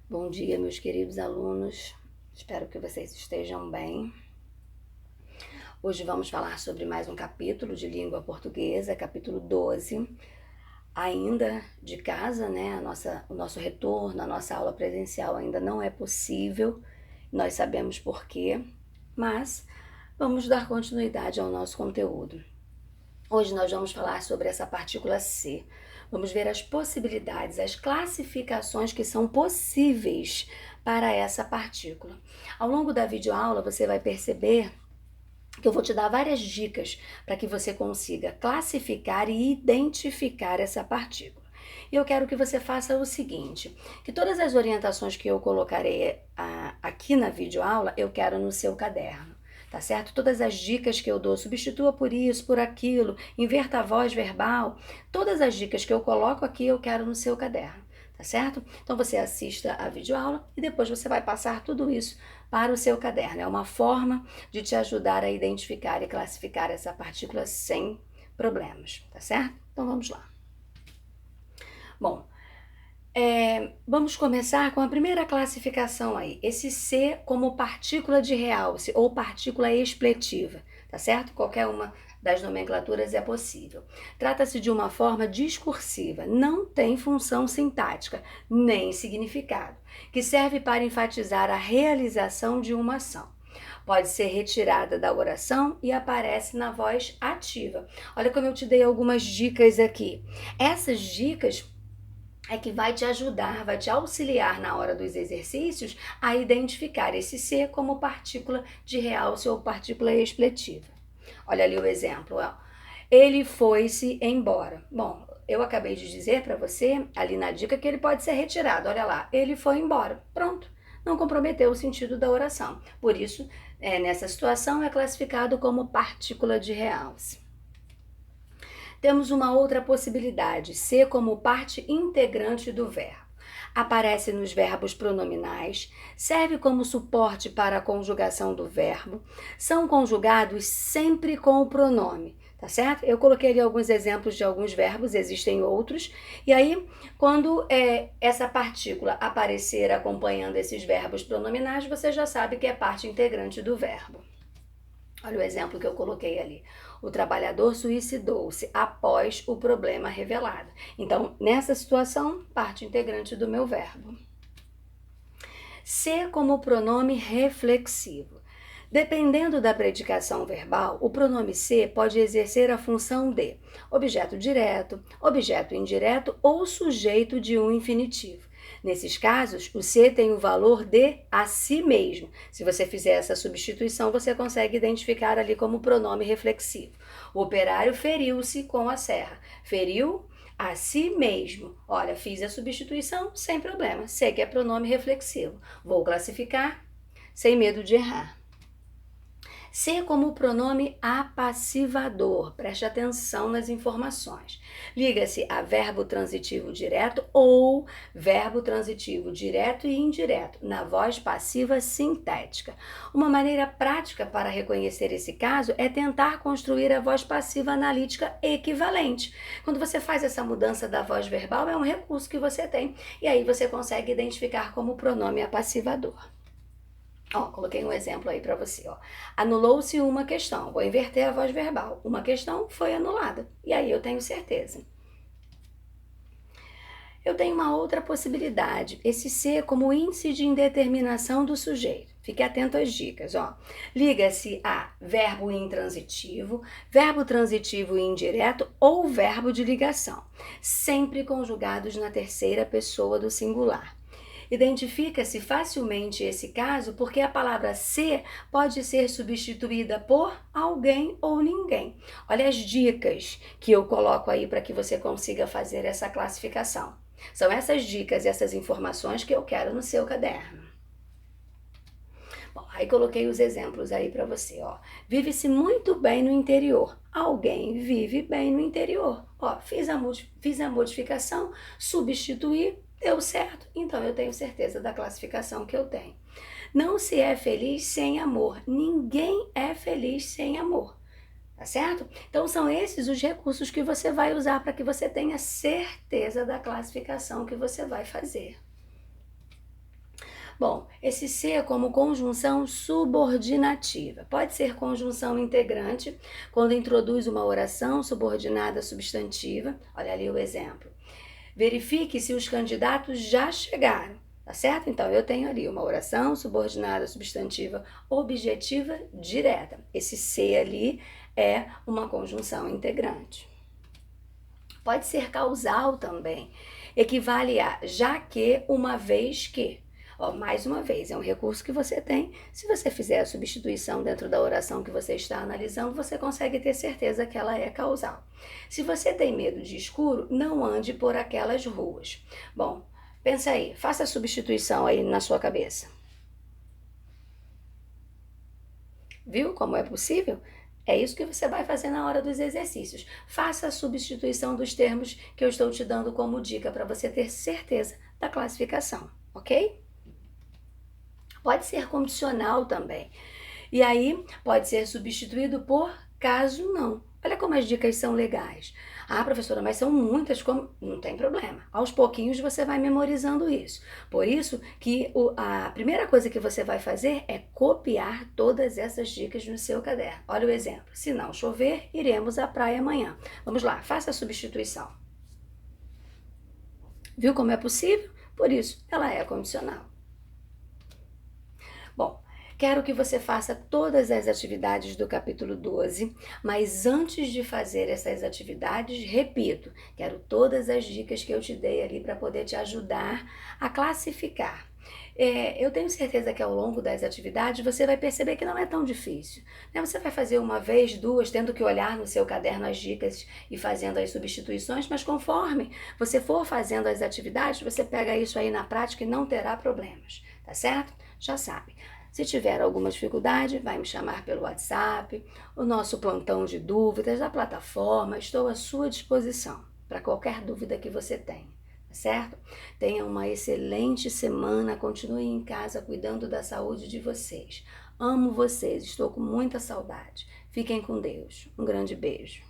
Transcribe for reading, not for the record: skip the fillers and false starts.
Bom dia, meus queridos alunos. Espero que vocês estejam bem. Hoje vamos falar sobre mais um capítulo de língua portuguesa, capítulo 12. Ainda de casa, né? O nosso retorno, a nossa aula presencial ainda não é possível. Nós sabemos por quê, mas vamos dar continuidade ao nosso conteúdo. Hoje nós vamos falar sobre essa partícula C. Vamos ver as possibilidades, as classificações que são possíveis para essa partícula. Ao longo da videoaula você vai perceber que eu vou te dar várias dicas para que você consiga classificar e identificar essa partícula. E eu quero que você faça o seguinte, que todas as orientações que eu colocarei aqui na videoaula, eu quero no seu caderno. Tá certo? Todas as dicas que eu dou, substitua por isso, por aquilo, inverta a voz verbal, todas as dicas que eu coloco aqui eu quero no seu caderno, tá certo? Então você assista a videoaula e depois você vai passar tudo isso para o seu caderno. É uma forma de te ajudar a identificar e classificar essa partícula sem problemas, tá certo? Então vamos lá. Bom, vamos começar com a primeira classificação aí, esse C como partícula de realce ou partícula expletiva, tá certo? Qualquer uma das nomenclaturas é possível. Trata-se de uma forma discursiva, não tem função sintática, nem significado, que serve para enfatizar a realização de uma ação. Pode ser retirada da oração e aparece na voz ativa. Olha como eu te dei algumas dicas aqui. Essas dicas é que vai te ajudar, vai te auxiliar na hora dos exercícios a identificar esse C como partícula de realce ou partícula expletiva. Olha ali o exemplo, ó. Ele foi-se embora. Bom, eu acabei de dizer para você, ali na dica, que ele pode ser retirado. Olha lá, ele foi embora. Pronto. Não comprometeu o sentido da oração. Por isso, nessa situação, é classificado como partícula de realce. Temos uma outra possibilidade, ser como parte integrante do verbo. Aparece nos verbos pronominais, serve como suporte para a conjugação do verbo, são conjugados sempre com o pronome, tá certo? Eu coloquei ali alguns exemplos de alguns verbos, existem outros, e aí, quando essa partícula aparecer acompanhando esses verbos pronominais, você já sabe que é parte integrante do verbo. Olha o exemplo que eu coloquei ali. O trabalhador suicidou-se após o problema revelado. Então, nessa situação, parte integrante do meu verbo. Ser como pronome reflexivo. Dependendo da predicação verbal, o pronome ser pode exercer a função de objeto direto, objeto indireto ou sujeito de um infinitivo. Nesses casos, o ser tem o valor de a si mesmo. Se você fizer essa substituição, você consegue identificar ali como pronome reflexivo. O operário feriu-se com a serra. Feriu a si mesmo. Olha, fiz a substituição sem problema. Sei que é pronome reflexivo. Vou classificar sem medo de errar. Ser como pronome apassivador. Preste atenção nas informações. Liga-se a verbo transitivo direto ou verbo transitivo direto e indireto, na voz passiva sintética. Uma maneira prática para reconhecer esse caso é tentar construir a voz passiva analítica equivalente. Quando você faz essa mudança da voz verbal, é um recurso que você tem, e aí você consegue identificar como pronome apassivador. Ó, coloquei um exemplo aí para você, ó. Anulou-se uma questão. Vou inverter a voz verbal. Uma questão foi anulada. E aí eu tenho certeza. Eu tenho uma outra possibilidade. Esse ser como índice de indeterminação do sujeito. Fique atento às dicas, ó. Liga-se a verbo intransitivo, verbo transitivo indireto ou verbo de ligação, sempre conjugados na terceira pessoa do singular. Identifica-se facilmente esse caso porque a palavra ser pode ser substituída por alguém ou ninguém. Olha as dicas que eu coloco aí para que você consiga fazer essa classificação. São essas dicas e essas informações que eu quero no seu caderno. Bom, aí coloquei os exemplos aí para você, ó. Vive-se muito bem no interior. Alguém vive bem no interior. Ó, fiz a modificação, substituí, deu certo, então eu tenho certeza da classificação que eu tenho. Não se é feliz sem amor. Ninguém é feliz sem amor. Tá certo? Então são esses os recursos que você vai usar para que você tenha certeza da classificação que você vai fazer. Bom, esse ser é como conjunção subordinativa. Pode ser conjunção integrante, quando introduz uma oração subordinada substantiva. Olha ali o exemplo. Verifique se os candidatos já chegaram, tá certo? Então, eu tenho ali uma oração subordinada substantiva objetiva direta. Esse se ali é uma conjunção integrante. Pode ser causal também. Equivale a já que, uma vez que. Ó, mais uma vez, é um recurso que você tem. Se você fizer a substituição dentro da oração que você está analisando, você consegue ter certeza que ela é causal. Se você tem medo de escuro, não ande por aquelas ruas. Bom, pensa aí, faça a substituição aí na sua cabeça. Viu como é possível? É isso que você vai fazer na hora dos exercícios. Faça a substituição dos termos que eu estou te dando como dica para você ter certeza da classificação, ok? Pode ser condicional também. E aí pode ser substituído por caso não. Olha como as dicas são legais. Ah, professora, mas são muitas, como... Não tem problema. Aos pouquinhos você vai memorizando isso. Por isso que a primeira coisa que você vai fazer é copiar todas essas dicas no seu caderno. Olha o exemplo. Se não chover, iremos à praia amanhã. Vamos lá, faça a substituição. Viu como é possível? Por isso, ela é condicional. Bom, quero que você faça todas as atividades do capítulo 12, mas antes de fazer essas atividades, repito, quero todas as dicas que eu te dei ali para poder te ajudar a classificar. Eu tenho certeza que ao longo das atividades você vai perceber que não é tão difícil, né? Você vai fazer uma vez, duas, tendo que olhar no seu caderno as dicas e fazendo as substituições, mas conforme você for fazendo as atividades, você pega isso aí na prática e não terá problemas, tá certo? Já sabe. Se tiver alguma dificuldade, vai me chamar pelo WhatsApp, o nosso plantão de dúvidas da plataforma, estou à sua disposição para qualquer dúvida que você tenha, tá certo? Tenha uma excelente semana, continue em casa cuidando da saúde de vocês. Amo vocês, estou com muita saudade. Fiquem com Deus. Um grande beijo.